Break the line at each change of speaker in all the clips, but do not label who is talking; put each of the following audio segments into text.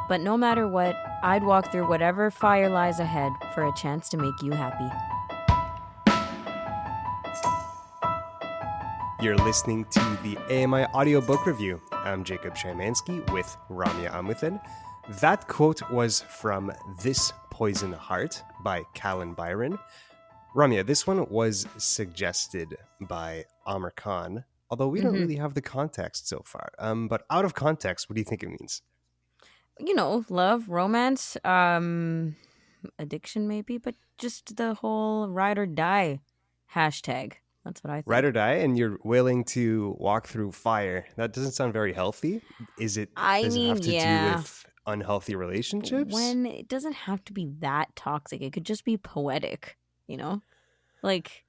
But no matter what, I'd walk through whatever fire lies ahead for a chance to make you happy.
You're listening to the AMI Audiobook Review. I'm Jacob Szymanski with Ramya Amuthan. That quote was from This Poison Heart by Callan Byron. Ramya, this one was suggested by Aamer Khan, although we don't really have the context so far. But out of context, what do you think it means?
You know, love, romance, addiction maybe, but just the whole ride or die hashtag. That's what I think.
Ride or die, and you're willing to walk through fire. That doesn't sound very healthy. Does it have to do with unhealthy relationships?
When it doesn't have to be that toxic, it could just be poetic, you know? Like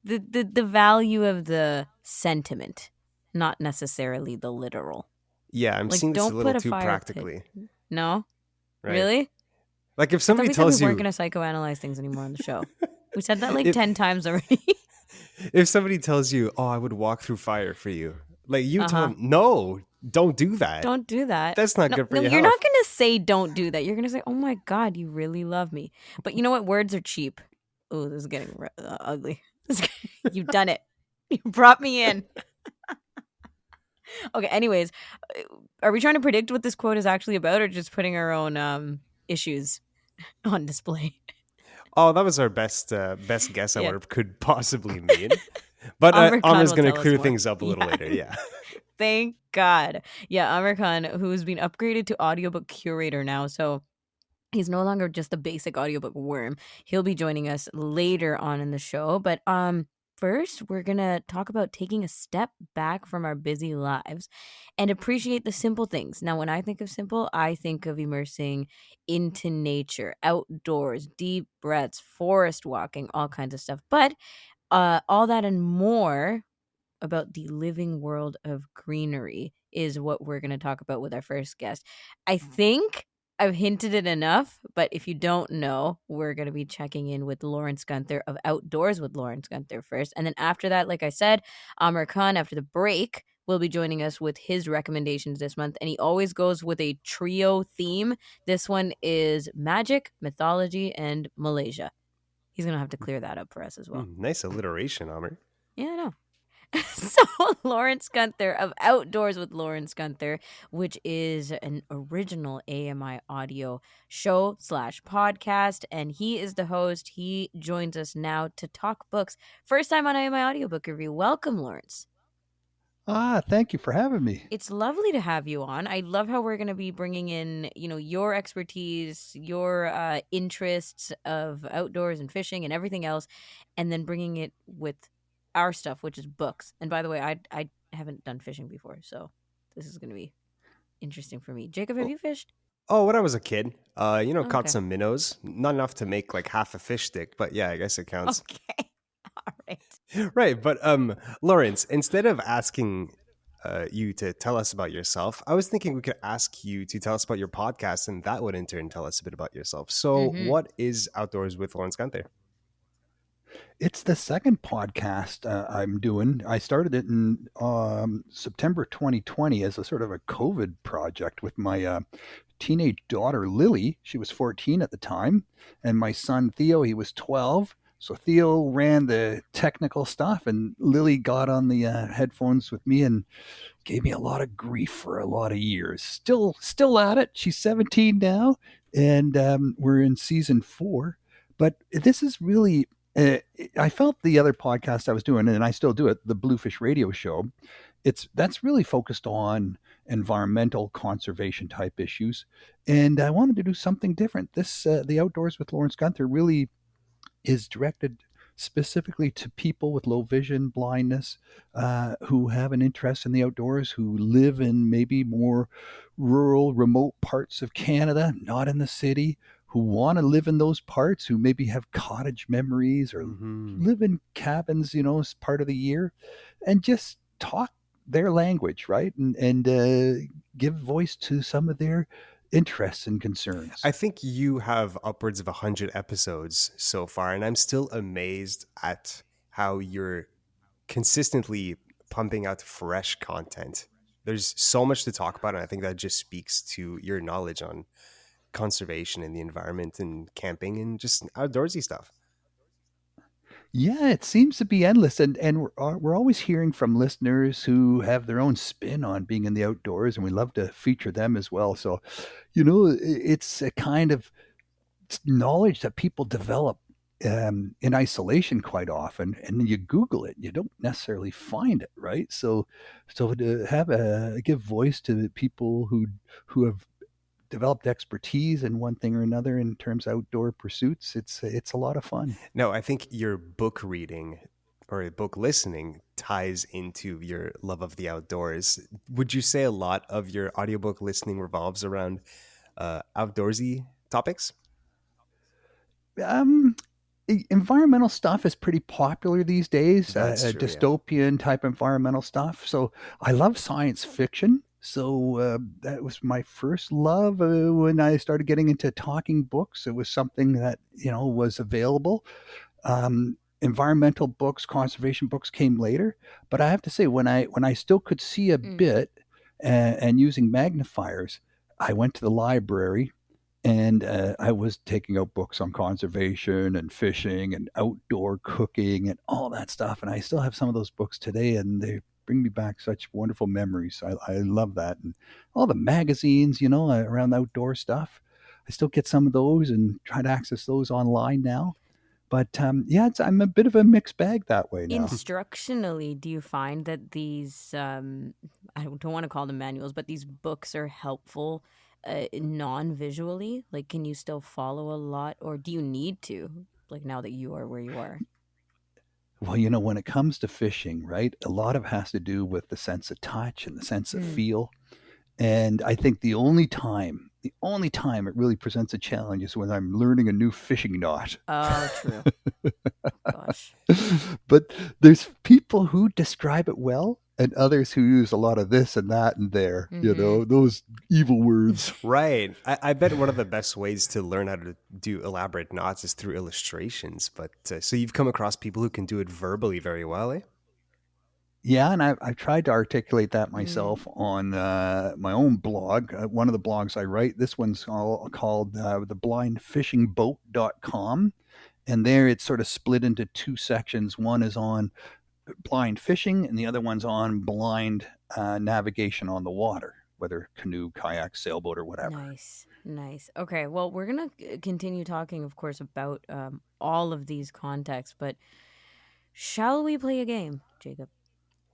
the value of the sentiment, not necessarily the literal.
Yeah, I'm seeing this a little too practically.
No?
Right.
Really?
Like if somebody tells
we
you...
weren't going to psychoanalyze things anymore on the show. We said that 10 times already.
If somebody tells you, oh, I would walk through fire for you, like you tell them, no, don't do that.
Don't do that.
That's not good for your health.
You're not going to say don't do that. You're going to say, oh my God, you really love me. But you know what? Words are cheap. Oh, this is getting ugly. You've done it. You brought me in. Okay, anyways, are we trying to predict what this quote is actually about or just putting our own issues on display?
Oh, that was our best guess at what it could possibly mean. But Aamer's going to clear things up a little later, yeah.
Thank God. Yeah, Aamer Khan, who's been upgraded to audiobook curator now, so he's no longer just a basic audiobook worm. He'll be joining us later on in the show, but first, we're going to talk about taking a step back from our busy lives and appreciate the simple things. Now, when I think of simple, I think of immersing into nature, outdoors, deep breaths, forest walking, all kinds of stuff. But all that and more about the living world of greenery is what we're going to talk about with our first guest. I think I've hinted it enough, but if you don't know, we're going to be checking in with Lawrence Gunther of Outdoors with Lawrence Gunther first. And then after that, like I said, Aamer Khan, after the break, will be joining us with his recommendations this month. And he always goes with a trio theme. This one is magic, mythology, and Malaysia. He's going to have to clear that up for us as well.
Nice alliteration, Aamer.
Yeah, I know. So Lawrence Gunther of Outdoors with Lawrence Gunther, which is an original AMI audio show / podcast, and he is the host. He joins us now to talk books. First time on AMI Audiobook Review. Welcome, Lawrence.
Thank you for having me.
It's lovely to have you on. I love how we're going to be bringing in, your expertise, your interests of outdoors and fishing and everything else, and then bringing it with our stuff, which is books. And by the way, I haven't done fishing before, so this is going to be interesting for me. Jacob, have you fished?
Oh, when I was a kid, caught some minnows. Not enough to make like half a fish stick, but yeah, I guess it counts.
Okay, all right.
Right, but Lawrence, instead of asking you to tell us about yourself, I was thinking we could ask you to tell us about your podcast, and that would in turn tell us a bit about yourself. So what is Outdoors with Lawrence Gunther?
It's the second podcast I'm doing. I started it in September 2020 as a sort of a COVID project with my teenage daughter, Lily. She was 14 at the time. And my son, Theo, he was 12. So Theo ran the technical stuff, and Lily got on the headphones with me and gave me a lot of grief for a lot of years. Still at it. She's 17 now, and we're in season 4. But this is really... I felt the other podcast I was doing, and I still do it, the Bluefish Radio Show, that's really focused on environmental conservation type issues, and I wanted to do something different. This the Outdoors with Lawrence Gunther really is directed specifically to people with low vision, blindness, who have an interest in the outdoors, who live in maybe more rural, remote parts of Canada, not in the city, who want to live in those parts, who maybe have cottage memories or live in cabins, as part of the year, and just talk their language, right? And give voice to some of their interests and concerns.
I think you have upwards of 100 episodes so far, and I'm still amazed at how you're consistently pumping out fresh content. there's so much to talk about, and I think that just speaks to your knowledge on conservation and the environment and camping and just outdoorsy stuff.
Yeah, it seems to be endless, and we're always hearing from listeners who have their own spin on being in the outdoors, and we love to feature them as well. So, it's a kind of knowledge that people develop in isolation quite often, and then you Google it, you don't necessarily find it, right? So to have a give voice to people who have developed expertise in one thing or another in terms of outdoor pursuits, it's a lot of fun.
No, I think your book reading or book listening ties into your love of the outdoors. Would you say a lot of your audiobook listening revolves around outdoorsy topics?
Um, Environmental stuff is pretty popular these days,
That's true, yeah.
dystopian type environmental stuff. So I love science fiction. So that was my first love when I started getting into talking books. It was something that was available. Environmental books, conservation books came later, but I have to say when I still could see a
Mm.
bit and using magnifiers, I went to the library and I was taking out books on conservation and fishing and outdoor cooking and all that stuff. And I still have some of those books today, and they bring me back such wonderful memories. I love that. And all the magazines, around outdoor stuff. I still get some of those and try to access those online now. But yeah, I'm a bit of a mixed bag that way now.
Instructionally, do you find that these, I don't want to call them manuals, but these books are helpful non-visually? Like, can you still follow a lot, or do you need to, like, now that you are where you are?
Well, when it comes to fishing, right, a lot of it has to do with the sense of touch and the sense of
Mm.
feel. And I think the only time it really presents a challenge is when I'm learning a new fishing knot.
Oh, true. Gosh.
But there's people who describe it well and others who use a lot of this and that and there,
Mm-hmm.
those evil words.
Right. I bet one of the best ways to learn how to do elaborate knots is through illustrations. But so you've come across people who can do it verbally very well, eh?
Yeah, and I've tried to articulate that
Mm.
myself on my own blog. One of the blogs I write, this one's called theblindfishingboat.com. And there it's sort of split into two sections. One is on blind fishing, and the other one's on blind navigation on the water, whether canoe, kayak, sailboat, or whatever.
Nice. Nice. Okay, well, we're going to continue talking, of course, about all of these contexts, but shall we play a game, Jacob?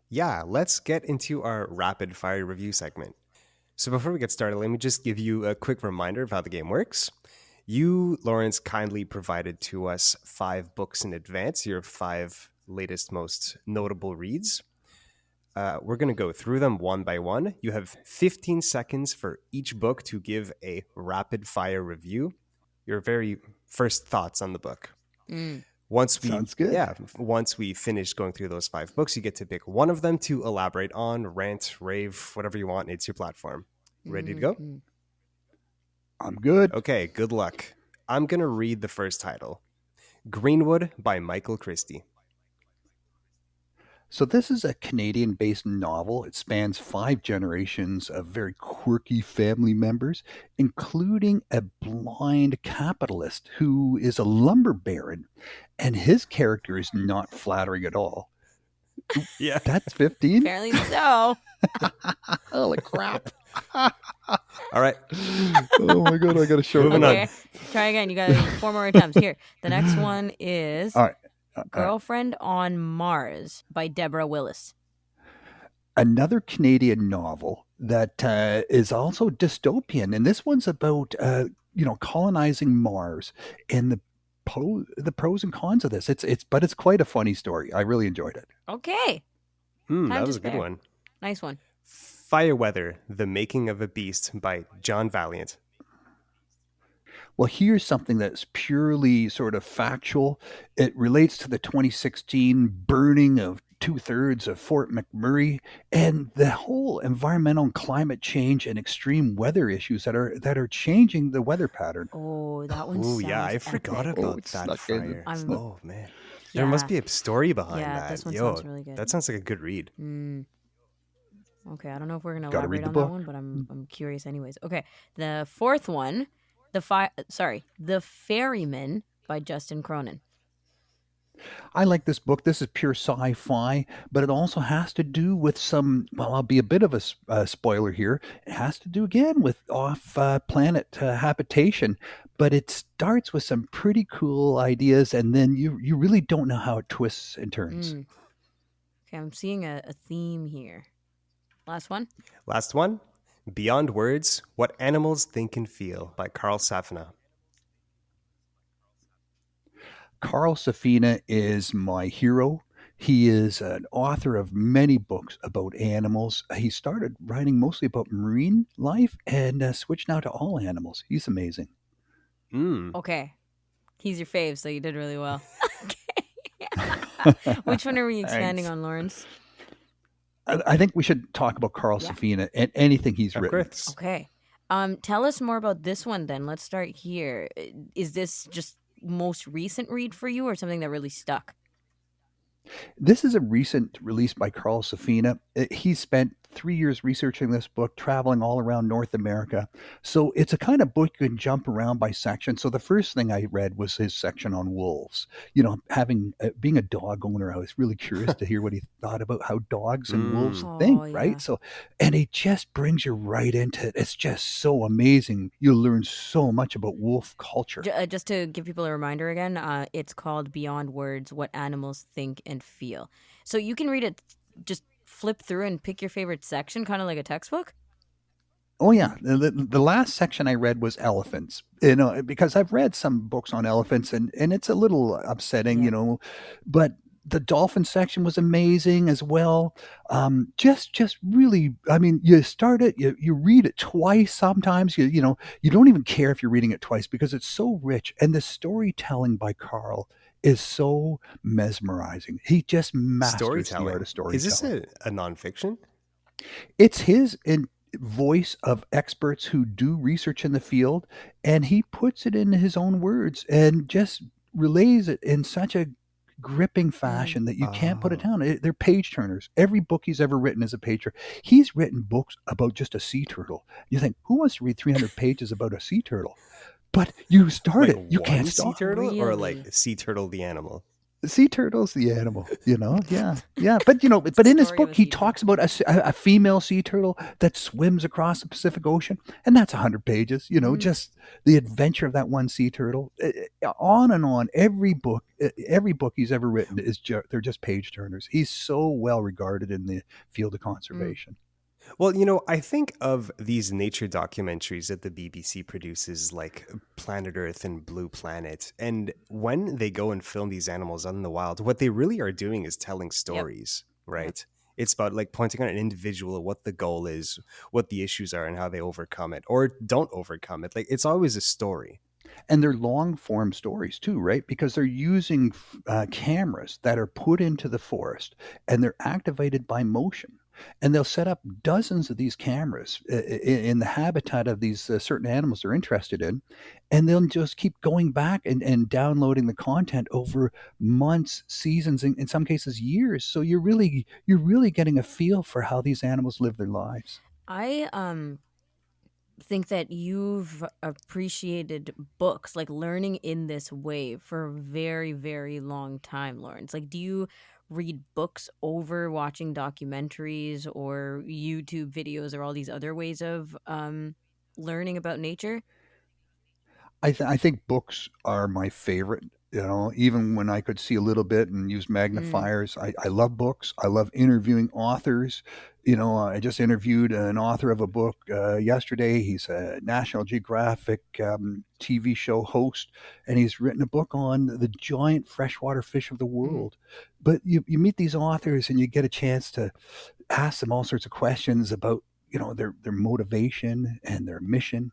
Yeah, let's get into our rapid fire review segment. So before we get started, let me just give you a quick reminder of how the game works. You, Lawrence, kindly provided to us 5 books in advance, your 5 latest, most notable reads. We're going to go through them one by one. You have 15 seconds for each book to give a rapid fire review, your very first thoughts on the book.
Mm.
Sounds good.
Once we finish going through those 5 books, you get to pick one of them to elaborate on, rant, rave, whatever you want. It's your platform. Ready to go?
Mm-hmm.
I'm good.
Okay, good luck. I'm going to read the first title. Greenwood by Michael Christie.
So this is a Canadian-based novel. It spans 5 generations of very quirky family members, including a blind capitalist who is a lumber baron, and his character is not flattering at all.
Yeah.
That's 15?
Apparently so.
Holy crap.
All right.
Oh my god, I got to show
Moving
it.
on.
Okay, try again. You got 4 more attempts. Here, the next one is
All right.
Girlfriend on Mars by Deborah Willis.
Another Canadian novel that is also dystopian, and this one's about colonizing Mars and the pros and cons of this. But it's quite a funny story. I really enjoyed it.
Okay. Time
That
to
was a good
spare.
one.
Nice one.
Fireweather, The Making of a Beast by John Valiant.
Well, here's something that's purely sort of factual. It relates to the 2016 burning of 2/3 of Fort McMurray and the whole environmental and climate change and extreme weather issues that are changing the weather pattern.
Oh, that one
Oh,
sounds
yeah, I forgot
epic.
about
it's
that
snuck in.
fire.
I'm-
Oh, man. There must be a story behind
Yeah,
that.
this one
Yo,
sounds really good.
that sounds like a good read.
Mm. Okay, I don't know if we're gonna
Got to
elaborate
read the
on that one,
book.
but I'm curious anyways. Okay, the fourth one, the Ferryman by Justin Cronin.
I like this book. This is pure sci-fi, but it also has to do with some. Well, I'll be a bit of a spoiler here. It has to do again with off-planet habitation, but it starts with some pretty cool ideas, and then you really don't know how it twists and turns.
Mm. Okay, I'm seeing a theme here. Last one.
Last one, Beyond Words: What Animals Think and Feel by Carl Safina.
Carl Safina is my hero. He is an author of many books about animals. He started writing mostly about marine life and switched now to all animals. He's amazing.
Mm.
Okay, he's your fave, so you did really well. Okay. Which one are we expanding
Thanks.
on, Lawrence?
I think we should talk about Carl
Yeah.
Safina and anything he's
Of
written.
course.
Okay. Tell us more about this one then. Let's start here. Is this just most recent read for you or something that really stuck?
This is a recent release by Carl Safina. He spent 3 years researching this book, traveling all around North America. So it's a kind of book you can jump around by section. So the first thing I read was his section on wolves. You know, having being a dog owner, I was really curious to hear what he thought about how dogs and wolves
Mm.
think,
Oh,
right?
yeah.
So, and he just brings you right into it. It's just so amazing. You learn so much about wolf culture.
Just to give people a reminder again, it's called Beyond Words: What Animals Think and Feel. So you can read it, just flip through and pick your favorite section, kind of like a textbook.
Oh yeah, the last section I read was elephants. You know, because I've read some books on elephants and it's a little upsetting,
Yeah.
you know, but the dolphin section was amazing as well. Just really, I mean, you start it, you read it twice sometimes. You know, you don't even care if you're reading it twice because it's so rich, and the storytelling by Carl is so mesmerizing. He just masters the art
Storytelling.
of
Is this
storytelling.
a nonfiction?
It's his voice of experts who do research in the field, and he puts it in his own words and just relays it in such a gripping
Mm.
fashion that you can't put it
Oh.
down. They're page turners. Every book he's ever written is a page turner. He's written books about just a sea turtle. You think, who wants to read 300 pages about a sea turtle? But you start
Like
it, you can't
one sea
stop.
turtle or
Really?
like sea turtle the animal?
The sea turtle's the animal, you know? Yeah, yeah. But, you know,
It's the
but in this
story of
book,
a
he
sea turtle.
talks about a female sea turtle that swims across the Pacific Ocean, and that's 100 pages, you know,
Mm.
just the adventure of that one sea turtle. On and on. Every book he's ever written they're just page turners. He's so well regarded in the field of
Mm.
conservation.
Well, you know, I think of these nature documentaries that the BBC produces, like Planet Earth and Blue Planet. And when they go and film these animals out in the wild, what they really are doing is telling
Yep.
stories,
Yep.
right? It's about like pointing out an individual, what the goal is, what the issues are, and how they overcome it or don't overcome it. Like it's always a story.
And they're long form stories too, right? Because they're using cameras that are put into the forest and they're activated by motion. And they'll set up dozens of these cameras in the habitat of these certain animals they're interested in. And they'll just keep going back and downloading the content over months, seasons, in some cases years. So you're really getting a feel for how these animals live their lives.
I think that you've appreciated books, like learning in this way, for a very, very long time, Lawrence. Like, do you read books over watching documentaries or YouTube videos or all these other ways of learning about nature?
I think books are my favorite. You know, even when I could see a little bit and use
Mm.
magnifiers, I love books. I love interviewing authors. You know, I just interviewed an author of a book yesterday. He's a National Geographic TV show host, and he's written a book on the giant freshwater fish of the
Mm.
world. But you meet these authors and you get a chance to ask them all sorts of questions about, you know, their motivation and their mission.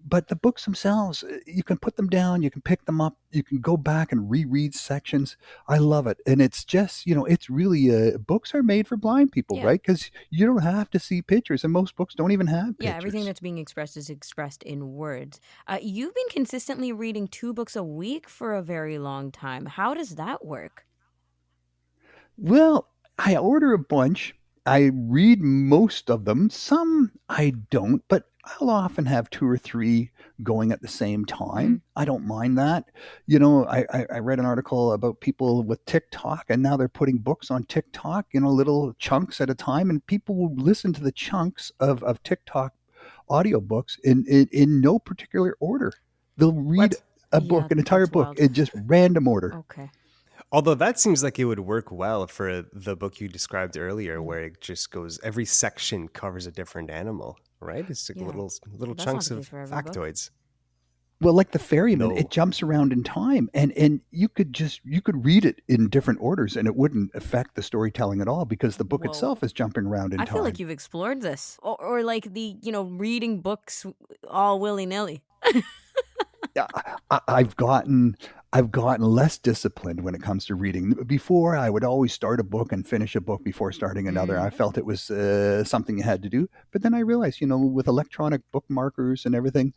But the books themselves, you can put them down, you can pick them up, you can go back and reread sections. I love it. And it's just, you know, it's really, books are made for blind people,
Yeah.
right? Because you don't have to see pictures, and most books don't even have
Yeah, everything
pictures.
that's being expressed is expressed in words. You've been consistently reading 2 books a week for a very long time. How does that work?
Well, I order a bunch, I read most of them. Some I don't, but I'll often have two or three going at the same
Hmm.
time. I don't mind that. You know, I read an article about people with TikTok, and now they're putting books on TikTok, little chunks at a time, and people will listen to the chunks of TikTok audiobooks in no particular order. They'll read
What?
a
Yeah,
book, an entire
that's
book,
wild.
in just random order.
Okay.
Although that seems like it would work well for the book you described earlier,
Mm.
where it just goes, every section covers a different animal, right? It's like
Yeah,
little
that's not
chunks
the case
of
for every book.
factoids.
Well, like the ferryman, it
No.
jumps around in time, and you could read it in different orders, and it wouldn't affect the storytelling at all because the book
Whoa.
itself is jumping around in
I feel like
time.
you've explored this. Or like the, reading books all willy nilly.
Yeah, I've gotten less disciplined when it comes to reading. Before, I would always start a book and finish a book before starting another.
Mm.
I felt it was something you had to do. But then I realized, with electronic bookmarkers and everything,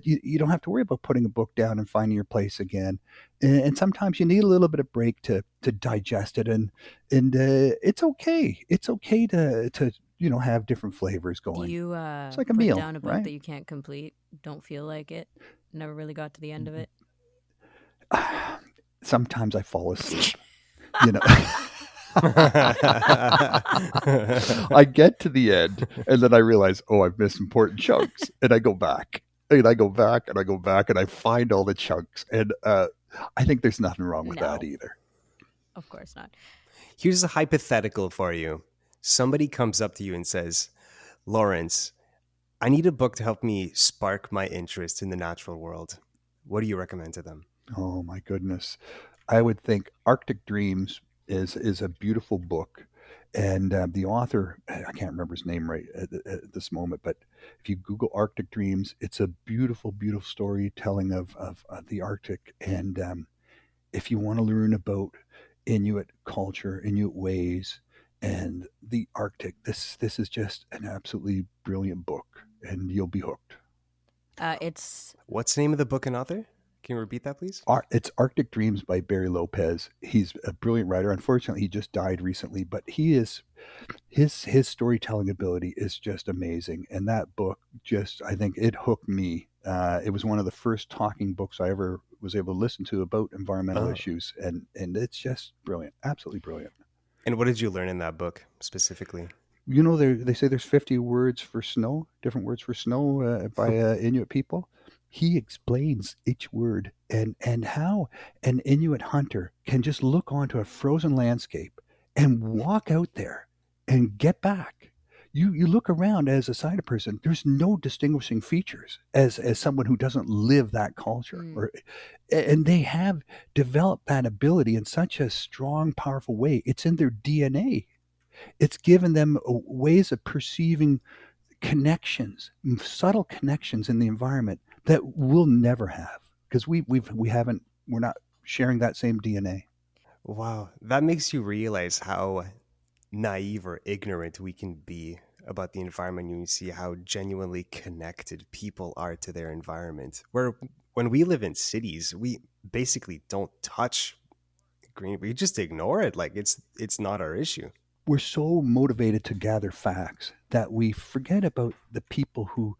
you don't have to worry about putting a book down and finding your place again. And sometimes you need a little bit of break to digest it, and it's okay. It's okay to have different flavors
Do
going.
you
It's like a
put
meal,
down a book
right?
that you can't complete? Don't feel like it? Never really got to the end of it?
Sometimes I fall asleep. You know, I get to the end and then I realize, oh, I've missed important chunks, and I go back. And I go back and I go back and I find all the chunks. And I think there's nothing wrong with that
No,
either.
of course not.
Here's a hypothetical for you. Somebody comes up to you and says, Lawrence, I need a book to help me spark my interest in the natural world. What do you recommend to them?
Oh my goodness. I would think Arctic Dreams is a beautiful book. And the author, I can't remember his name right at this moment, but if you Google Arctic Dreams, it's a beautiful, beautiful storytelling of the Arctic. And if you want to learn about Inuit culture, Inuit ways, and the Arctic, this is just an absolutely brilliant book, and you'll be hooked.
It's
What's the name of the book and author? Can you repeat that, please?
It's Arctic Dreams by Barry Lopez. He's a brilliant writer. Unfortunately, he just died recently, but his storytelling ability is just amazing. And that book just, I think it hooked me. It was one of the first talking books I ever was able to listen to about environmental
Oh.
issues, and it's just brilliant, absolutely brilliant.
And what did you learn in that book specifically?
They say there's 50 words for snow, different words for snow by Inuit people. He explains each word and how an Inuit hunter can just look onto a frozen landscape and walk out there and get back. You look around as a sighted person, there's no distinguishing features as someone who doesn't live that culture.
mm,
And they have developed that ability in such a strong, powerful way. It's in their DNA. It's given them ways of perceiving connections, subtle connections in the environment that we'll never have because we haven't we're not sharing that same DNA.
Wow, that makes you realize how naive or ignorant we can be about the environment when you see how genuinely connected people are to their environment. Where when we live in cities, we basically don't touch green. We just ignore it like it's not our issue.
We're so motivated to gather facts that we forget about the people who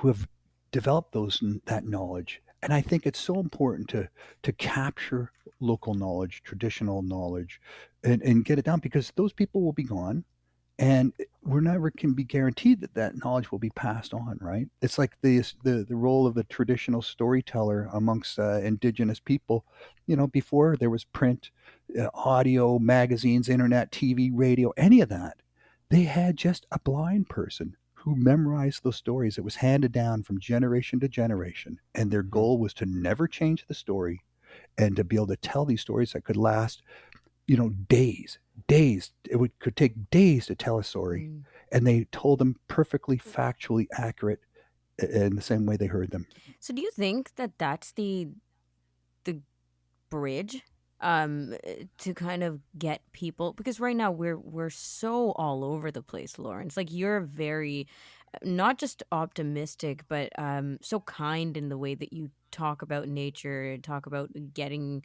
have developed that knowledge. And I think it's so important to capture local knowledge, traditional knowledge, and get it down because those people will be gone, and we're never can be guaranteed that that knowledge will be passed on, right? It's like the role of the traditional storyteller amongst indigenous people. Before there was print, audio, magazines, internet, TV, radio, any of that, they had just a blind person who memorized those stories. It was handed down from generation to generation, and their
Mhm.
goal was to never change the story and to be able to tell these stories that could last days, days. Could take days to tell a story,
mm.
and they told them perfectly factually accurate in the same way they heard them.
So do you think that that's the bridge to kind of get people, because right now we're so all over the place, Lawrence. Like you're very not just optimistic, but so kind in the way that you talk about nature, talk about getting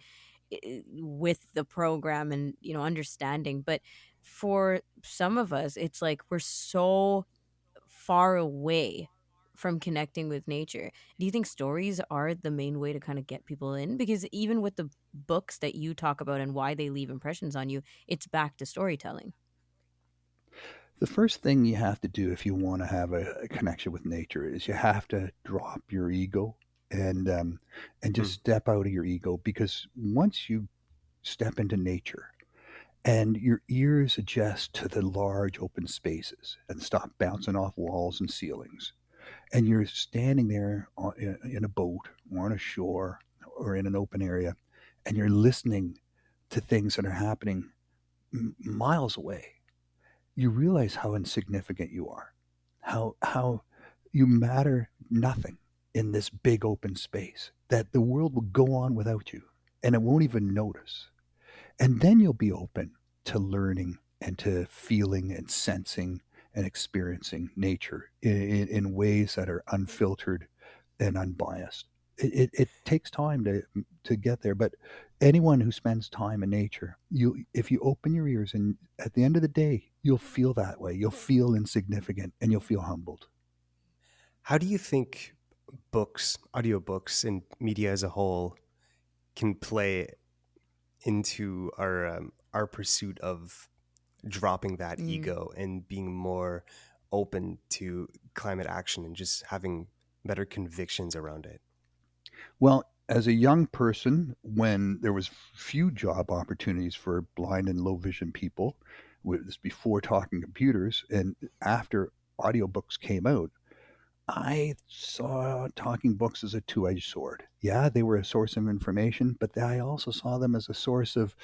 with the program and understanding. But for some of us, it's like we're so far away from connecting with nature. Do you think stories are the main way to kind of get people in? Because even with the books that you talk about and why they leave impressions on you, it's back to storytelling.
The first thing you have to do if you want to have a connection with nature is you have to drop your ego and um, and just
Mm.
step out of your ego, because once you step into nature and your ears adjust to the large open spaces and stop bouncing off walls and ceilings, and you're standing there in a boat or on a shore or in an open area, and you're listening to things that are happening miles away, you realize how insignificant you are, how you matter nothing in this big open space, that the world will go on without you and it won't even notice. And then you'll be open to learning and to feeling and sensing and experiencing nature in ways that are unfiltered and unbiased. It takes time to get there, but anyone who spends time in nature, you if you open your ears, and at the end of the day, you'll feel that way. You'll feel insignificant and you'll feel humbled.
How do you think books, audiobooks, and media as a whole can play into our pursuit of dropping that
Mm.
ego and being more open to climate action and just having better convictions around it?
Well, as a young person, when there was few job opportunities for blind and low vision people, was before talking computers and after audiobooks came out, I saw talking books as a two-edged sword. Yeah, they were a source of information, but I also saw them as a source of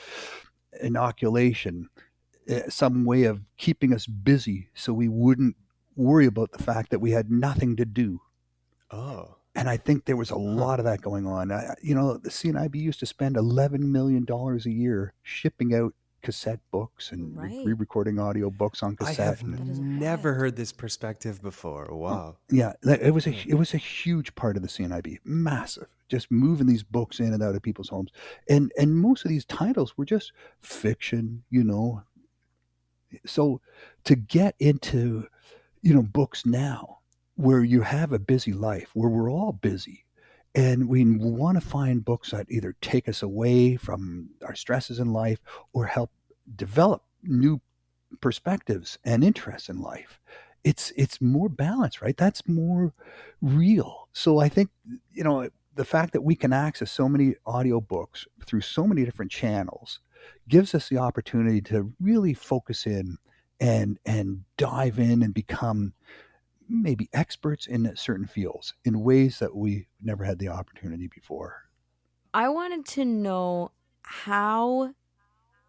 inoculation, some way of keeping us busy so we wouldn't worry about the fact that we had nothing to do.
Oh,
And I think there was a
huh.
lot of that going on. The CNIB used to spend $11 million a year shipping out cassette books and
Right.
re-recording audio books on
I
cassette.
have
And
That is
never
wild.
heard this perspective before. Wow.
yeah, it was a
Huh.
it was a huge part of the CNIB, massive, just moving these books in and out of people's homes, and most of these titles were just fiction. So to get into books now, where you have a busy life, where we're all busy, and we want to find books that either take us away from our stresses in life or help develop new perspectives and interests in life. It's more balanced, right? That's more real. So I think the fact that we can access so many audiobooks through so many different channels gives us the opportunity to really focus in and dive in and become maybe experts in certain fields in ways that we never had the opportunity before.
I wanted to know how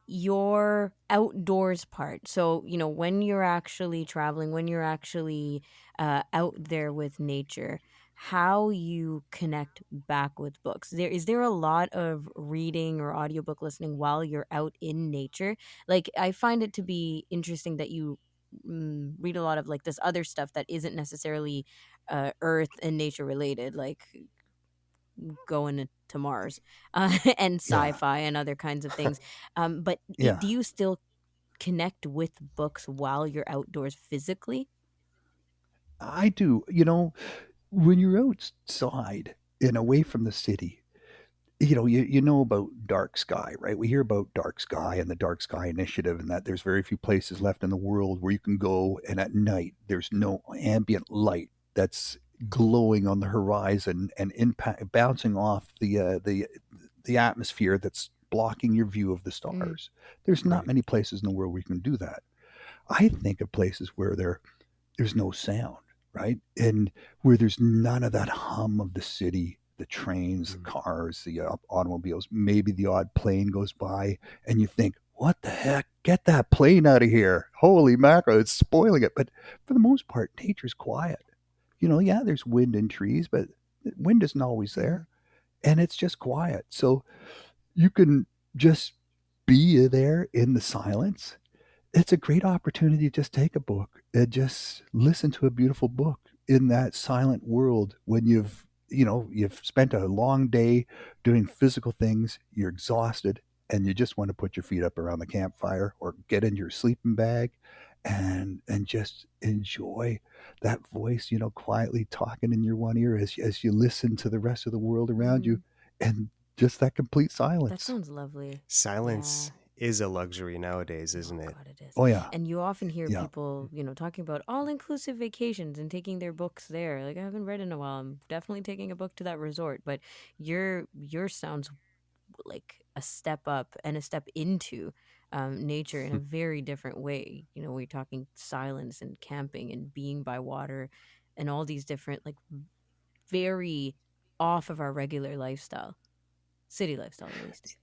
your outdoors part. So, when you're actually traveling, when you're actually out there with nature, how you connect back with books. Is there a lot of reading or audiobook listening while you're out in nature? Like, I find it to be interesting that you read a lot of like this other stuff that isn't necessarily earth and nature related, like going to Mars, and
Yeah,
sci-fi and other kinds of things. But
yeah,
do you still connect with books while you're outdoors physically?
I do. When you're outside and away from the city, you know about dark sky, right? We hear about dark sky and the dark sky initiative, and that there's very few places left in the world where you can go and at night there's no ambient light that's glowing on the horizon and bouncing off the atmosphere that's blocking your view of the
Mm,
stars. There's not
Right.
many places in the world where you can do that. I think of places where there's no sound, right? And where there's none of that hum of the city, the trains, the
Mm.
cars, the automobiles. Maybe the odd plane goes by, and you think, what the heck? Get that plane out of here. Holy mackerel, it's spoiling it. But for the most part, nature's quiet. Yeah, there's wind and trees, but wind isn't always
mm.
there. And it's just quiet. So you can just be there in the silence. It's a great opportunity to just take a book and just listen to a beautiful book in that silent world when you've spent a long day doing physical things, you're exhausted, and you just want to put your feet up around the campfire or get in your sleeping bag and just enjoy that voice, quietly talking in your one ear as you listen to the rest of the world around you,
Mm,
and just that complete
that
silence.
sounds lovely. Yeah.
Silence is a luxury nowadays, isn't
Oh
it?
God, it is.
Oh yeah,
And you often hear
yeah.
people, talking about all-inclusive vacations and taking their books there. Like I haven't read in a while. I'm definitely taking a book to that resort, but your sounds like a step up and a step into nature in a very different way. We're talking silence and camping and being by water and all these different, like, very off of our regular lifestyle, city lifestyle at least.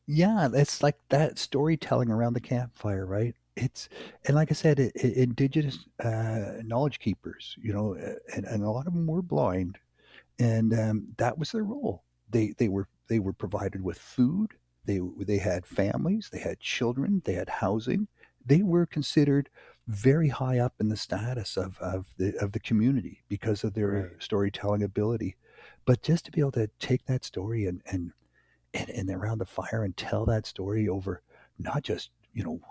Yeah, it's like that storytelling around the campfire, right? It's and like I said, indigenous knowledge keepers, and a lot of them were blind, and that was their role. They were provided with food. They had families. They had children. They had housing. They were considered very high up in the status of the community because of their
Right.
storytelling ability. But just to be able to take that story and around the fire and tell that story over not just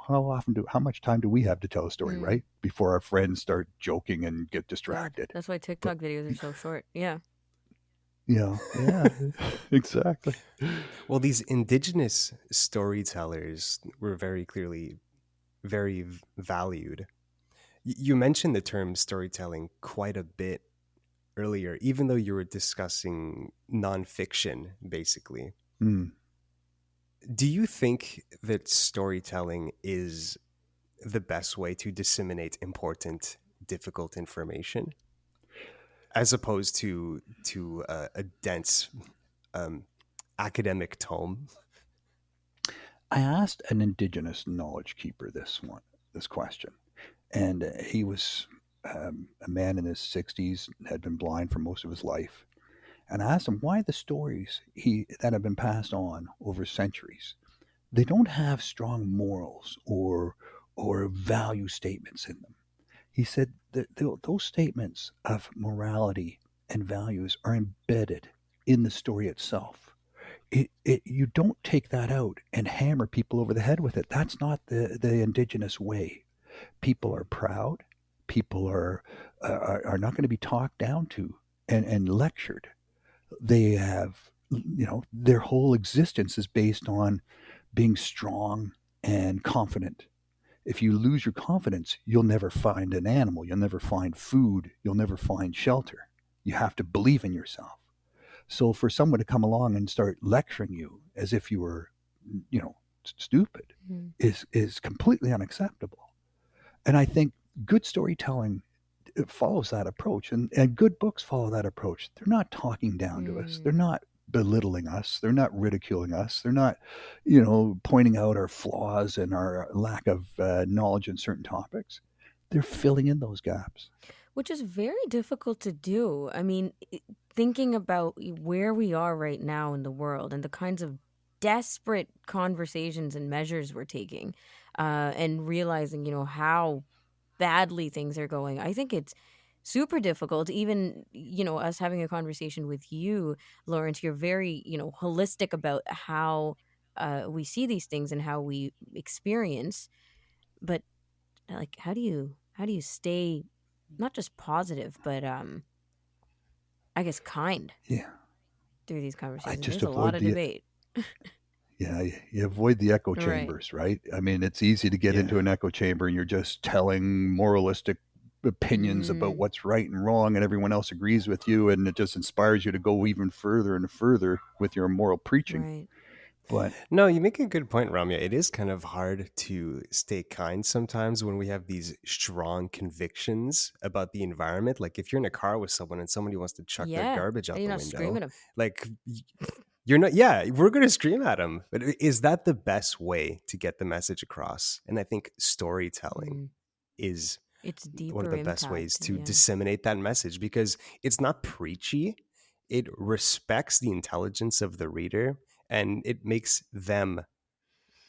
how much time do we have to tell a story,
Mm,
right, before our friends start joking and get
God,
distracted.
that's why
But
TikTok videos are so short. Yeah.
yeah, exactly.
Well, these indigenous storytellers were very clearly very valued. You mentioned the term storytelling quite a bit earlier, even though you were discussing nonfiction, basically.
Mm.
Do you think that storytelling is the best way to disseminate important, difficult information, as opposed to a dense um, academic tome?
I asked an indigenous knowledge keeper this question, and he was a man in his 60s, had been blind for most of his life, and I asked him why the stories he that have been passed on over centuries, they don't have strong morals or value statements in them. He said that those statements of morality and values are embedded in the story itself. You don't take that out and hammer people over the head with it. That's not the indigenous way. People are proud. People are not going to be talked down to and lectured. They have, their whole existence is based on being strong and confident. If you lose your confidence, you'll never find an animal, you'll never find food, you'll never find shelter. You have to believe in yourself. So for someone to come along and start lecturing you as if you were, you know, stupid
Mm,
is completely unacceptable. And I think good storytelling, it follows that approach, and good books follow that approach. They're not talking down to us. They're
mm.
not belittling us. They're not ridiculing us. They're not, pointing out our flaws and our lack of knowledge in certain topics. They're filling in those gaps.
Which is very difficult to do. I mean, thinking about where we are right now in the world and the kinds of desperate conversations and measures we're taking, and realizing, how badly things are going. I think it's super difficult. Even, us having a conversation with you, Lawrence, you're very, holistic about how we see these things and how we experience. But like, how do you stay not just positive, but I guess kind
Yeah,
through these
I
conversations?
just
There's a lot
avoid
of
the
debate.
yeah, you avoid the echo
Right.
chambers, right? I mean, it's easy to get into
Yeah.
an echo chamber and you're just telling moralistic opinions about
Mm,
what's right and wrong, and everyone else agrees with you, and it just inspires you to go even further and further with your moral preaching.
right.
But
No, you make a good point, Ramya. It is kind of hard to stay kind sometimes when we have these strong convictions about the environment. Like if you're in a car with someone and somebody wants to chuck their
Yeah.
garbage
And
out
you're
the
not
window,
screaming them.
like you're not, yeah, we're going to scream at them. But is that the best way to get the message across? And I think storytelling
Mm.
is
It's
one of
deeper
the best ways
impact.
to
Yeah.
disseminate that message because it's not preachy. It respects the intelligence of the reader and it makes them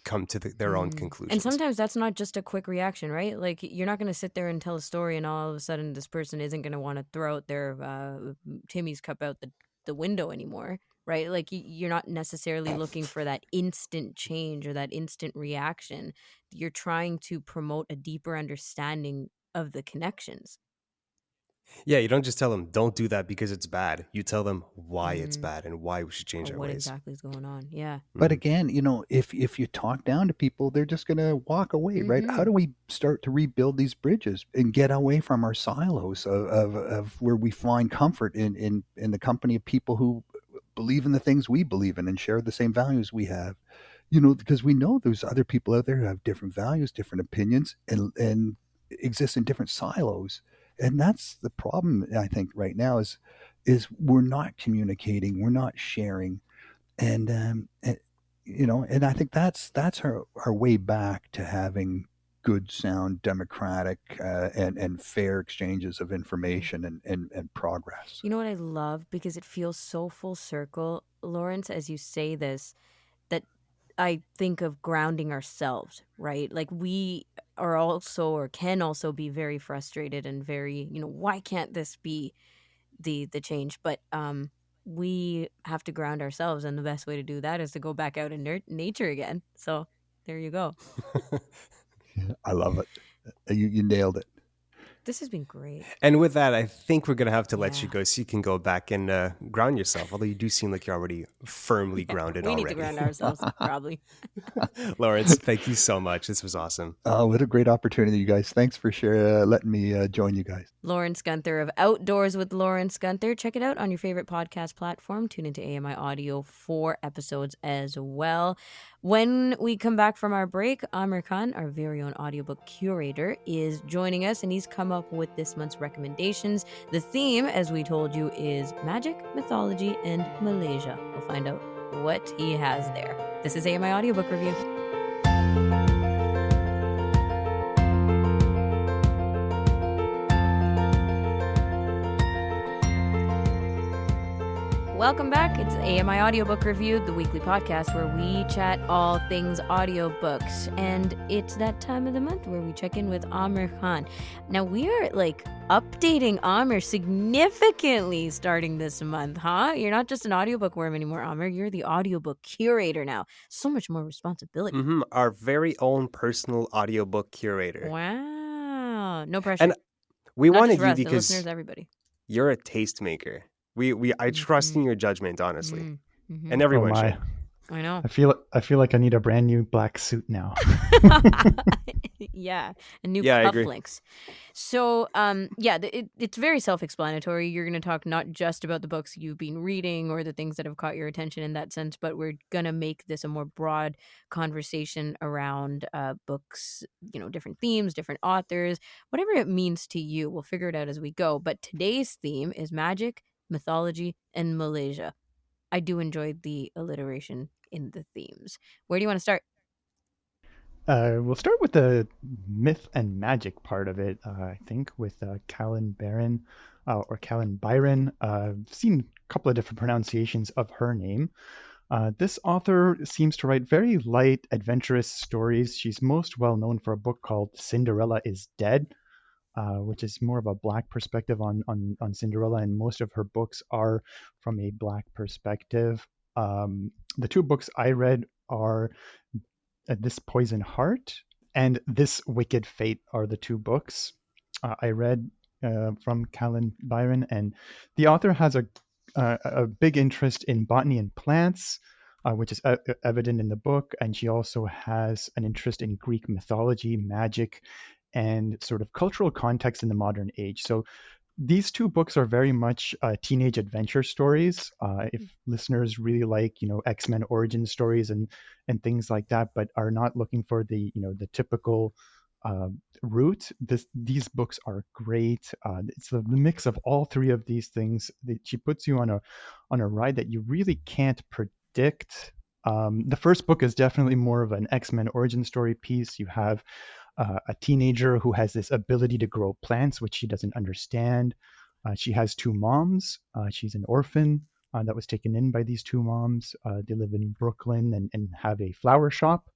come to their own
And
conclusions.
sometimes that's not just a quick reaction, right? Like you're not going to sit there and tell a story, and all of a sudden this person isn't going to want to throw out their Timmy's cup out the window anymore. right? Like you're not necessarily looking for that instant change or that instant reaction. You're trying to promote a deeper understanding of the connections.
Yeah, you don't just tell them, don't do that because it's bad. You tell them why it's
Mm,
bad and why we should change
or
our
what
ways.
exactly is going on? Yeah.
But
Mhm.
again, if you talk down to people, they're just going to walk away, right? How
Mm-hmm.
do we start to rebuild these bridges and get away from our silos of where we find comfort in the company of people who believe in the things we believe in and share the same values we have? Because we know there's other people out there who have different values, different opinions, and exist in different silos. And that's the problem, I think, right now is we're not communicating, we're not sharing, and I think that's our way back to having good, sound, democratic, and fair exchanges of
Yeah.
information and progress.
You know what I love, because it feels so full circle, Lawrence, as you say this, that I think of grounding ourselves, right? Like we are also, or can also be, very frustrated and very, why can't this be the change? But we have to ground ourselves, and the best way to do that is to go back out in nature again. So there you go.
Yeah, I love it. You nailed it.
This has been great.
And with that, I think we're going to have to let you
Yeah.
go so you can go back and ground yourself, although you do seem like you're already firmly
Yeah.
grounded
We need to
already.
ground ourselves, probably.
Lawrence, thank you so much. This was awesome.
Oh, what a great opportunity, you guys! Thanks for letting me join you guys.
Lawrence Gunther of Outdoors with Lawrence Gunther. Check it out on your favorite podcast platform. Tune into AMI Audio for episodes as well. When we come back from our break, Aamer Khan, our very own audiobook curator, is joining us, and he's come up with this month's recommendations. The theme, as we told you, is magic, mythology, and Malaysia. We'll find out what he has there. This is AMI Audiobook Review. Welcome back. It's AMI Audiobook Review, the weekly podcast where we chat all things audiobooks. And it's that time of the month where we check in with Aamer Khan. Now, we are updating Aamer significantly starting this month, huh? You're not just an audiobook worm anymore, Aamer. You're the audiobook curator now. So much more responsibility.
Our very own personal audiobook curator.
Wow. No
And
pressure.
we
Not just
wanted
for
you
us, the
because
listeners, everybody.
you're a tastemaker. I trust
Mm-hmm.
in your judgment, honestly.
Mm-hmm.
And
Oh
everyone
my.
should.
I know.
I feel like I need a brand new black suit now.
Yeah, and new
Yeah, I agree.
cufflinks. So, yeah, it's very self-explanatory. You're going to talk not just about the books you've been reading or the things that have caught your attention in that sense, but we're going to make this a more broad conversation around books, different themes, different authors, whatever it means to you. We'll figure it out as we go. But today's theme is magic, mythology, and Malaysia. I do enjoy the alliteration in the themes. Where do you want to start?
We'll start with the myth and magic part of it, I think, with Callan Barron or Callan Byron. I've seen a couple of different pronunciations of her name. This author seems to write very light, adventurous stories. She's most well known for a book called Cinderella is Dead, which is more of a black perspective on Cinderella, and most of her books are from a black perspective. The two books I read are This Poison Heart and This Wicked Fate are the two books I read from Callan Byron, and the author has a big interest in botany and plants, which is evident in the book, and she also has an interest in Greek mythology, magic, and sort of cultural context in the modern age. So these two books are very much teenage adventure stories. If listeners really like, X-Men origin stories and things like that, but are not looking for the typical route, these books are great. It's the mix of all three of these things that she puts you on a ride that you really can't predict. The first book is definitely more of an X-Men origin story piece. You have a teenager who has this ability to grow plants, which she doesn't understand. She has two moms. She's an orphan that was taken in by these two moms. They live in Brooklyn and have a flower shop.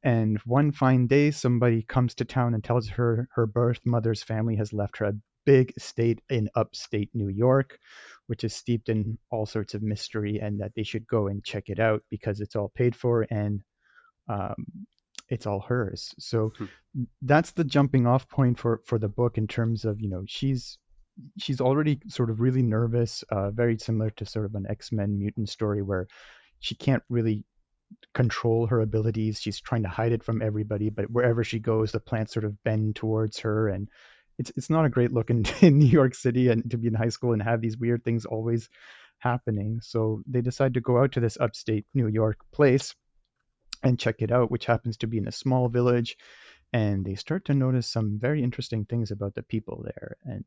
And one fine day, somebody comes to town and tells her her birth mother's family has left her big estate in upstate New York, which is steeped in all sorts of mystery, and that they should go and check it out because it's all paid for and um, it's all hers. So
Hmm.
that's the jumping off point for the book in terms of, she's already sort of really nervous, very similar to sort of an X-Men mutant story where she can't really control her abilities. She's trying to hide it from everybody, but wherever she goes, the plants sort of bend towards her, and it's not a great look in New York City and to be in high school and have these weird things always happening. So they decide to go out to this upstate New York place and check it out, which happens to be in a small village. And they start to notice some very interesting things about the people there. And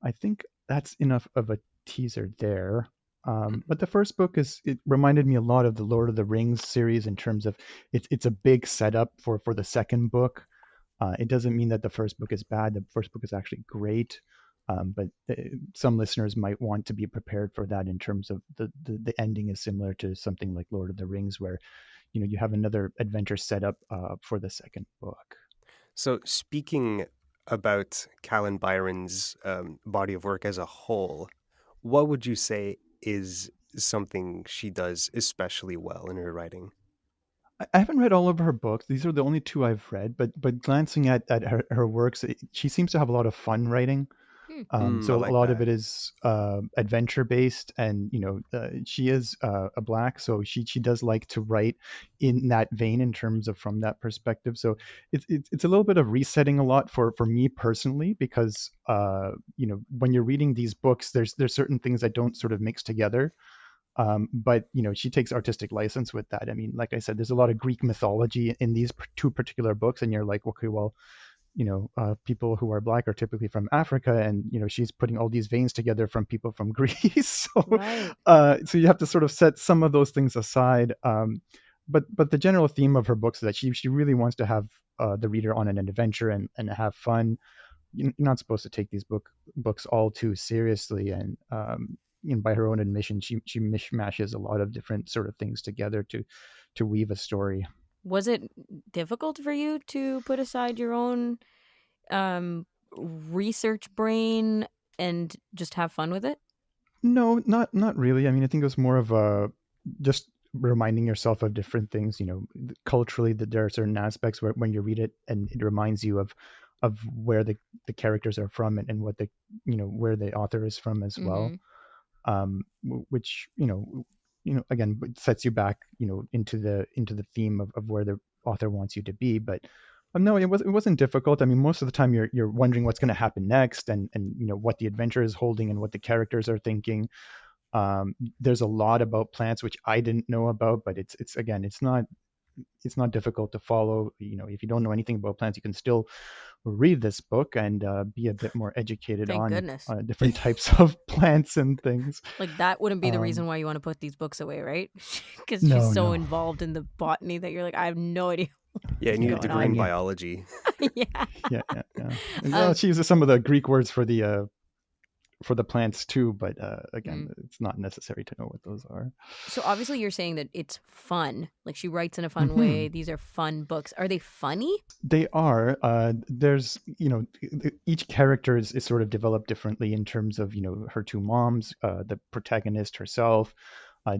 I think that's enough of a teaser there. But the first book it reminded me a lot of the Lord of the Rings series in terms of it's a big setup for the second book. It doesn't mean that the first book is bad. The first book is actually great. But some listeners might want to be prepared for that in terms of the ending is similar to something like Lord of the Rings, where you have another adventure set up for the second book.
So, speaking about Callan Byron's body of work as a whole, what would you say is something she does especially well in her writing?
I haven't read all of her books. These are the only two I've read, but glancing at her works, she seems to have a lot of fun writing.
Hmm.
I
So a
like
lot of
that.
it is adventure based, and she is a black, so she does like to write in that vein in terms of from that perspective. So it's a little bit of resetting a lot for me personally, because when you're reading these books, there's certain things that don't sort of mix together. But she takes artistic license with that. I mean, like I said, there's a lot of Greek mythology in these two particular books, and you're like, okay, well, people who are black are typically from Africa, and she's putting all these veins together from people from Greece. So,
Right.
so you have to sort of set some of those things aside. But the general theme of her books is that she really wants to have the reader on an adventure and have fun. You're not supposed to take these books all too seriously, and by her own admission, she mishmashes a lot of different sort of things together to weave a story.
Was it difficult for you to put aside your own um research brain and just have fun with it?
No, not really. I mean, I think it was more of a just reminding yourself of different things. Culturally, that there are certain aspects where when you read it and it reminds you of where the characters are from, and what where the author is from as well.
Mm-hmm.
Which again, it sets you back into the theme of where the author wants you to be. But no, it wasn't difficult. I mean, most of the time you're wondering what's going to happen next, and what the adventure is holding and what the characters are thinking. There's a lot about plants which I didn't know about, but it's again, it's not difficult to follow. If you don't know anything about plants, you can still read this book and be a bit more educated
Thank
on
goodness.
different types of plants and things.
Like that wouldn't be the reason
Um,
why you want to put these books away, right? Because she's
no,
so
no.
involved in the botany that you're like, I have no idea
Yeah, I
what's
need a
Yeah,
going
degree
on
in
here.
biology.
Yeah.
yeah, yeah, yeah. And,
Um.
she uses some of the Greek words for the plants too, but again,
mm.
it's not necessary to know what those are.
So obviously you're saying that it's fun. Like she writes in a fun
Hmm.
way. These are fun books. Are they funny?
They are. There's, each character is sort of developed differently in terms of, her two moms, the protagonist herself,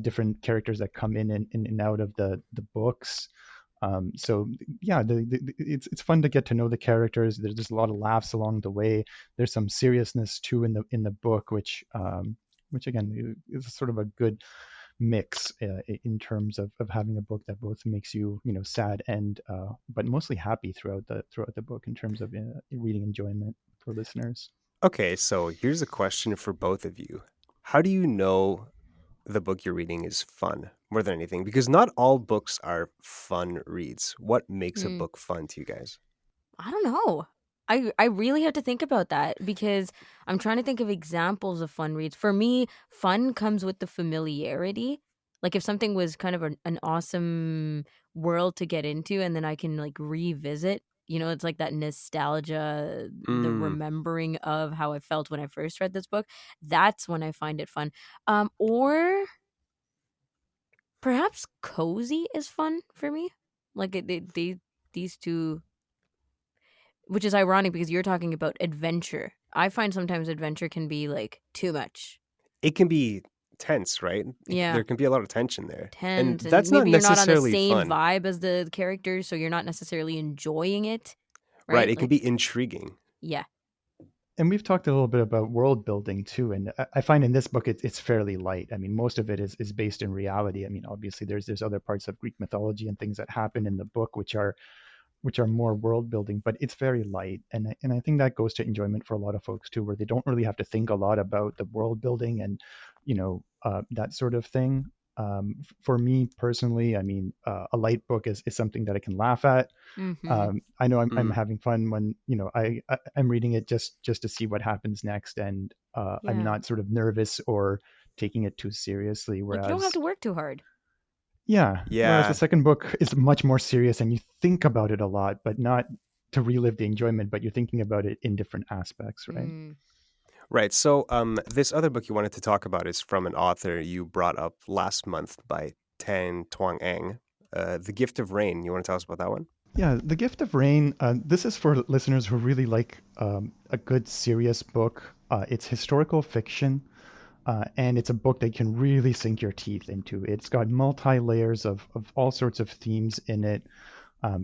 different characters that come in and out of the books. So yeah, it's fun to get to know the characters. There's just a lot of laughs along the way. There's some seriousness too in the book, which again is sort of a good mix in terms of having a book that both makes you sad and but mostly happy throughout the book in terms of reading enjoyment for listeners.
Okay, so here's a question for both of you. How do you know the book you're reading is fun more than anything? Because not all books are fun reads. What makes a
Hmm.
book fun to you guys?
I don't know. I really have to think about that because I'm trying to think of examples of fun reads. For me, fun comes with the familiarity. Like if something was kind of an awesome world to get into and then I can like revisit, it's like that nostalgia, the
Mm,
remembering of how I felt when I first read this book. That's when I find it fun. Or perhaps cozy is fun for me. Like these two, which is ironic because you're talking about adventure. I find sometimes adventure can be like too much.
It can be tense, right?
Yeah.
There can be a lot of tension there. And
Tense, and
that's not
maybe you're not on the
necessarily
same
fun.
vibe as the characters, so you're not necessarily enjoying it,
Right.
right?
It can
Like,
be intriguing.
yeah.
And we've talked a little bit about world building too, and I find in this book it's fairly light. I mean, most of it is based in reality. I mean, obviously there's other parts of Greek mythology and things that happen in the book which are more world building, but it's very light, and I think that goes to enjoyment for a lot of folks too, where they don't really have to think a lot about the world building and that sort of thing. For me personally, I mean, a light book is something that I can laugh at.
Mm-hmm.
I know I'm
Mm.
having fun when I'm reading it just to see what happens next, and I'm
Yeah.
not sort of nervous or taking it too seriously.
Like, you don't have
Whereas
to work too hard.
whereas the
Yeah.
second book is much more serious, and you think about it a lot, but not to relive the enjoyment, but you're thinking about it in different aspects, right?
Mm.
Right. So this other book you wanted to talk about is from an author you brought up last month by Tan Tuang Eng, The Gift of Rain. You want to tell us about that one?
Yeah, The Gift of Rain. This is for listeners who really like a good serious book. It's historical fiction, and it's a book that can really sink your teeth into. It's got multi layers of all sorts of themes in it.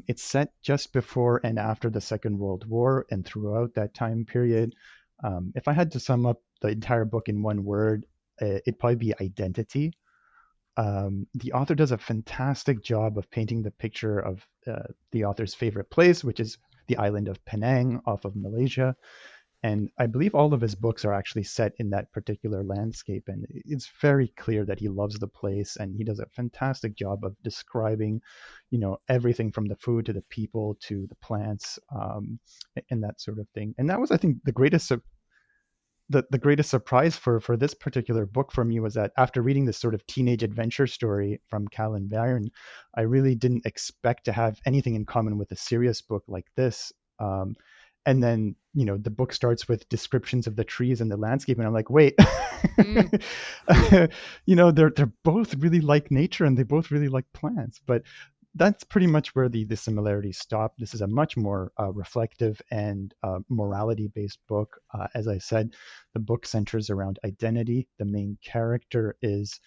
It's set just before and after the Second World War and throughout that time period. If I had to sum up the entire book in one word, it'd probably be identity. The author does a fantastic job of painting the picture of the author's favorite place, which is the island of Penang off of Malaysia. And I believe all of his books are actually set in that particular landscape. And it's very clear that he loves the place, and he does a fantastic job of describing, everything from the food to the people to the plants, and that sort of thing. And that was, I think, the greatest surprise for this particular book for me was that after reading this sort of teenage adventure story from Callan Byrne, I really didn't expect to have anything in common with a serious book like this. And then the book starts with descriptions of the trees and the landscape, and I'm like, wait,
Mm.
they're both really like nature and they both really like plants, but that's pretty much where the similarities stop. This is a much more reflective and morality based book. As I said, the book centers around identity. The main character is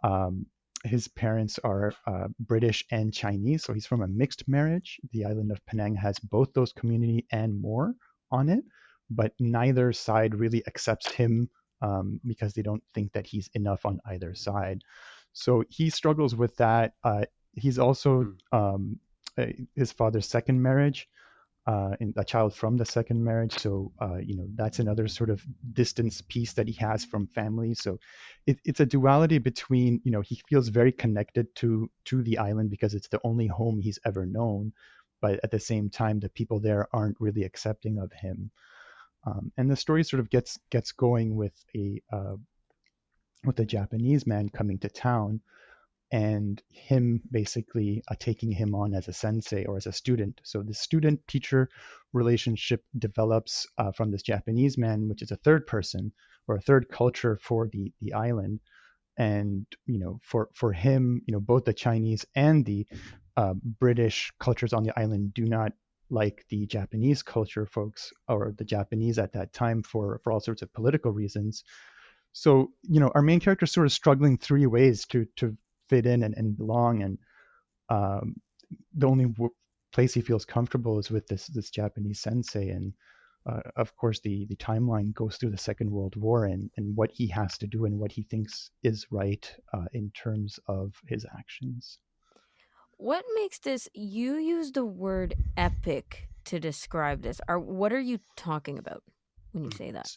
um, his parents are British and Chinese, so he's from a mixed marriage. The island of Penang has both those community and more on it, but neither side really accepts him because they don't think that he's enough on either side. So he struggles with that. He's also
Mm.
his father's second marriage, and a child from the second marriage. So that's another sort of distance piece that he has from family. So it's a duality between he feels very connected to the island because it's the only home he's ever known, but at the same time the people there aren't really accepting of him. And the story sort of gets going with a Japanese man coming to town and him basically taking him on as a sensei or as a student. So the student teacher relationship develops from this Japanese man, which is a third person or a third culture for the island. And for him, both the Chinese and the British cultures on the island do not like the Japanese culture folks or the Japanese at that time for all sorts of political reasons. So our main character is sort of struggling three ways to fit in and belong, and um, the only place he feels comfortable is with this Japanese sensei. And of course the timeline goes through the Second World War and what he has to do and what he thinks is right in terms of his actions.
What makes this? You use the word epic to describe this. What are you talking about when you say that?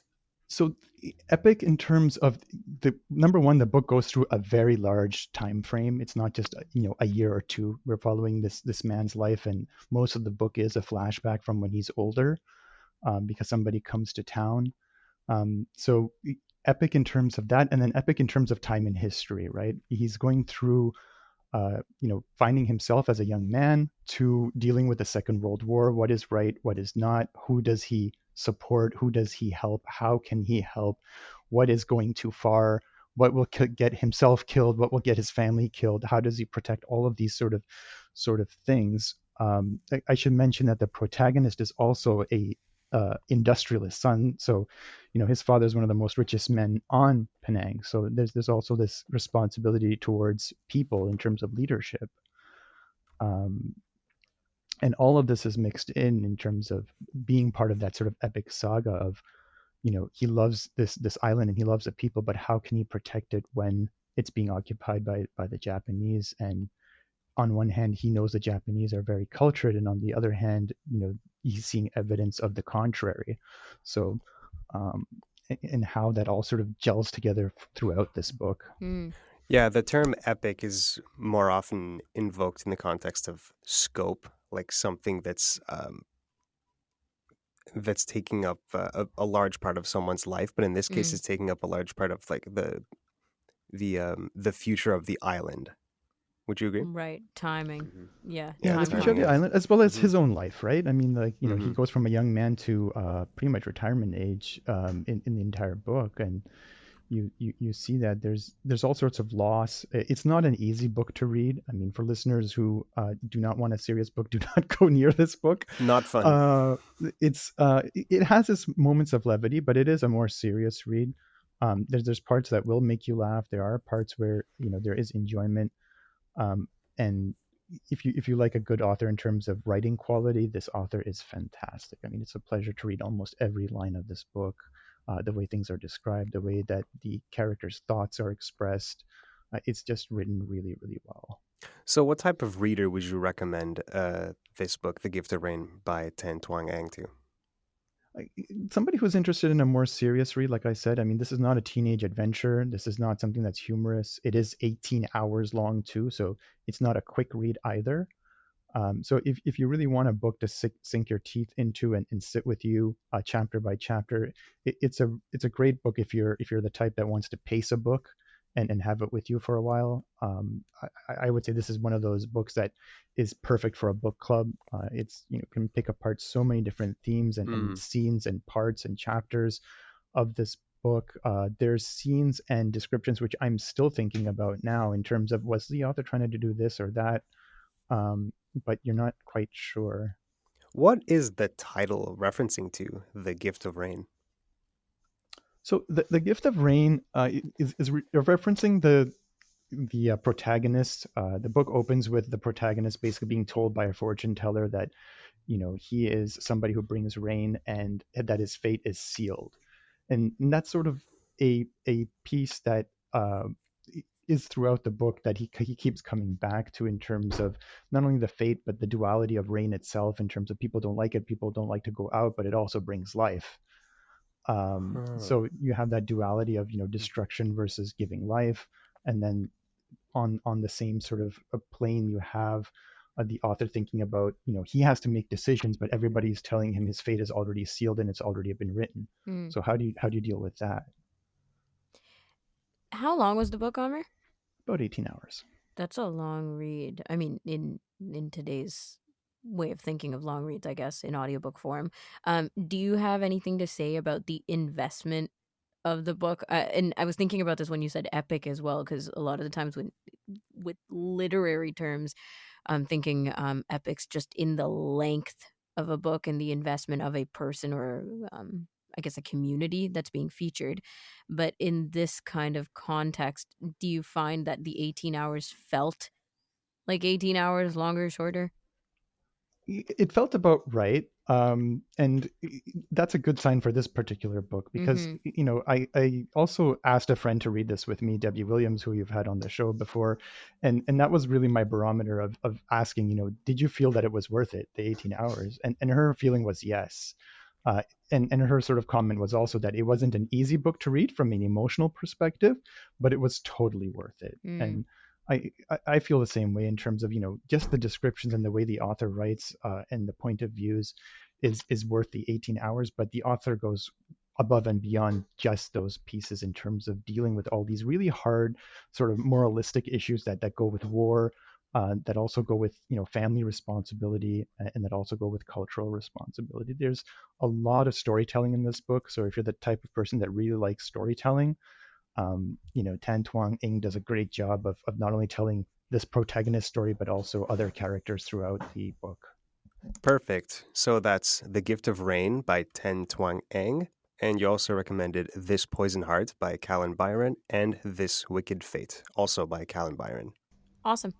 So epic in terms of the number one, the book goes through a very large time frame. It's not just a year or two. We're following this man's life, and most of the book is a flashback from when he's older, because somebody comes to town. So epic in terms of that, and then epic in terms of time in history, right? He's going through finding himself as a young man to dealing with the Second World War. What is right? What is not? Who does he support? Who does he help? How can he help? What is going too far? What will get himself killed? What will get his family killed? How does he protect all of these sort of things? I should mention that the protagonist is also industrialist son. So, his father is one of the most richest men on Penang. So there's also this responsibility towards people in terms of leadership. Um, and all of this is mixed in terms of being part of that sort of epic saga of, he loves this island and he loves the people, but how can he protect it when it's being occupied by the Japanese? And on one hand, he knows the Japanese are very cultured, and on the other hand, he's seeing evidence of the contrary. So, um, and how that all sort of gels together throughout this book.
Mm.
Yeah, the term epic is more often invoked in the context of scope, like something that's taking up a large part of someone's life, but in this case,
Mm.
it's taking up a large part of like the future of the island. Would you agree?
Right. Timing.
Hmm.
Yeah.
Yeah,
Yeah, the
Time
future of the
timing
bound.
of.
island, as well as
Hmm.
his own life, right? I mean, like, he
Hmm.
goes from a young man to pretty much retirement age in the entire book, and you see that there's all sorts of loss. It's not an easy book to read. I mean, for listeners who do not want a serious book, do not go near this book.
Not fun.
Uh, it has its moments of levity, but it is a more serious read. There's parts that will make you laugh. There are parts where there is enjoyment. And if you like a good author in terms of writing quality, this author is fantastic. I mean, it's a pleasure to read almost every line of this book. The way things are described, the way that the characters' thoughts are expressed, it's just written really, really well.
So, what type of reader would you recommend this book, The Gift of Rain by Tan Tuang Ang to?
Like, somebody who's interested in a more serious read, like I said, I mean, this is not a teenage adventure. This is not something that's humorous. It is 18 hours long too, so it's not a quick read either. So if you really want a book to sink your teeth into and sit with you chapter by chapter, it's a great book if you're the type that wants to pace a book and have it with you for a while. I would say this is one of those books that is perfect for a book club. It's can pick apart so many different themes and
Mm.
scenes and parts and chapters of this book. There's scenes and descriptions which I'm still thinking about now in terms of, was the author trying to do this or that? But you're not quite sure.
What is the title referencing to, The Gift of Rain?
So the Gift of Rain is referencing the protagonist. The book opens with the protagonist basically being told by a fortune teller that he is somebody who brings rain and that his fate is sealed, and that's sort of a piece that is throughout the book that he keeps coming back to in terms of not only the fate but the duality of rain itself, in terms of people don't like it, people don't like to go out, but it also brings life.
Huh.
So you have that duality of destruction versus giving life, and then on the same sort of a plane you have the author thinking about he has to make decisions, but everybody's telling him his fate is already sealed and it's already been written.
Mm.
So how do you deal with that?
How long was the book, Amer?
About 18 hours.
That's a long read. I mean, in today's way of thinking of long reads, I guess, in audiobook form. Do you have anything to say about the investment of the book? And I was thinking about this when you said epic as well, because a lot of the times when with literary terms, I'm thinking epics just in the length of a book and the investment of a person or I guess a community that's being featured. But in this kind of context, do you find that the 18 hours felt like 18 hours, longer, shorter?
It felt about right. And that's a good sign for this particular book because,
Mm-hmm.
I also asked a friend to read this with me, Debbie Williams, who you've had on the show before. And that was really my barometer of asking, did you feel that it was worth it, the 18 hours? And her feeling was yes. And her sort of comment was also that it wasn't an easy book to read from an emotional perspective, but it was totally worth it.
Mm.
And I feel the same way in terms of just the descriptions and the way the author writes and the point of views is worth the 18 hours, but the author goes above and beyond just those pieces in terms of dealing with all these really hard sort of moralistic issues that go with war, that also go with family responsibility, and that also go with cultural responsibility. There's a lot of storytelling in this book, so if you're the type of person that really likes storytelling, Tan Tuang Ing does a great job of not only telling this protagonist story, but also other characters throughout the book.
Perfect. So that's The Gift of Rain by Ten Tuang Eng. And you also recommended This Poison Heart by Callan Byron and This Wicked Fate, also by Callan Byron.
Awesome.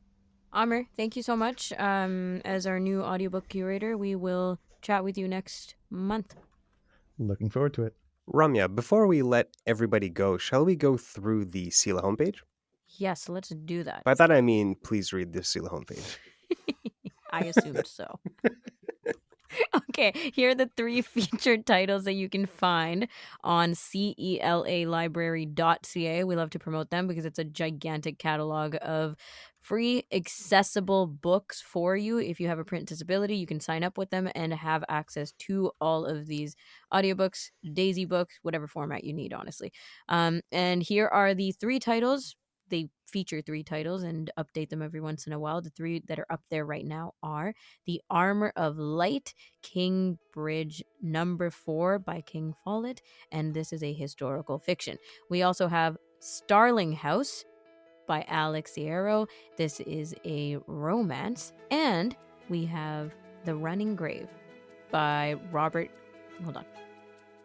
Aamer, thank you so much. As our new audiobook curator, we will chat with you next month.
Looking forward to it.
Ramya, before we let everybody go, shall we go through the Sila homepage?
Yes, let's do that.
By that I mean, please read the Sila homepage.
I assumed so. Okay, here are the 3 featured titles that you can find on celalibrary.ca. We love to promote them because it's a gigantic catalog of free, accessible books for you. If you have a print disability, you can sign up with them and have access to all of these audiobooks, Daisy books, whatever format you need, honestly. And here are the 3 titles. They feature 3 titles and update them every once in a while. The 3 that are up there right now are The Armor of Light, King Bridge number 4 by King Follett, and this is a historical fiction. We also have Starling House by Alex Sierro. This is a romance. And we have The Running Grave by Robert... Hold on.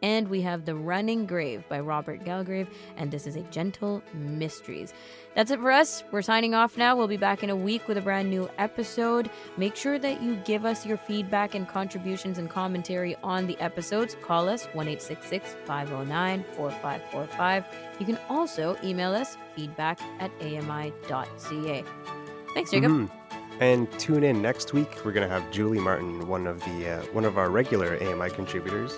And we have The Running Grave by Robert Galgrave, and this is a gentle mysteries. That's it for us. We're signing off now. We'll be back in a week with a brand new episode. Make sure that you give us your feedback and contributions and commentary on the episodes. Call us 1-866-509-4545. You can also email us feedback@ami.ca. Thanks, Jacob.
Mm-hmm. And tune in next week. We're going to have Julie Martin, one of our regular AMI contributors,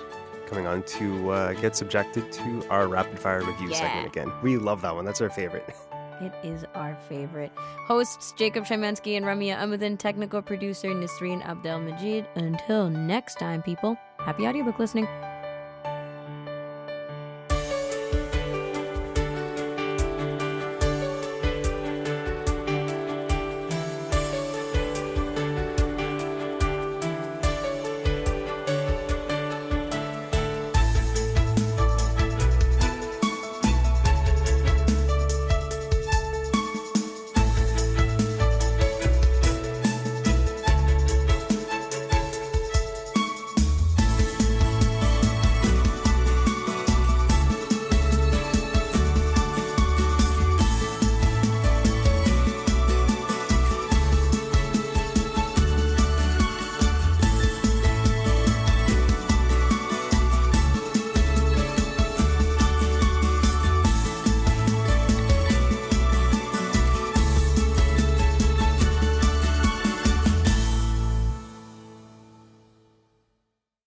coming on to get subjected to our rapid fire review segment again. We love that one. That's our favorite.
It is our favorite. Hosts Jacob Szymanski and Ramya Amuddin, technical producer Nisreen Abdelmajid. Until next time, people, happy audiobook listening.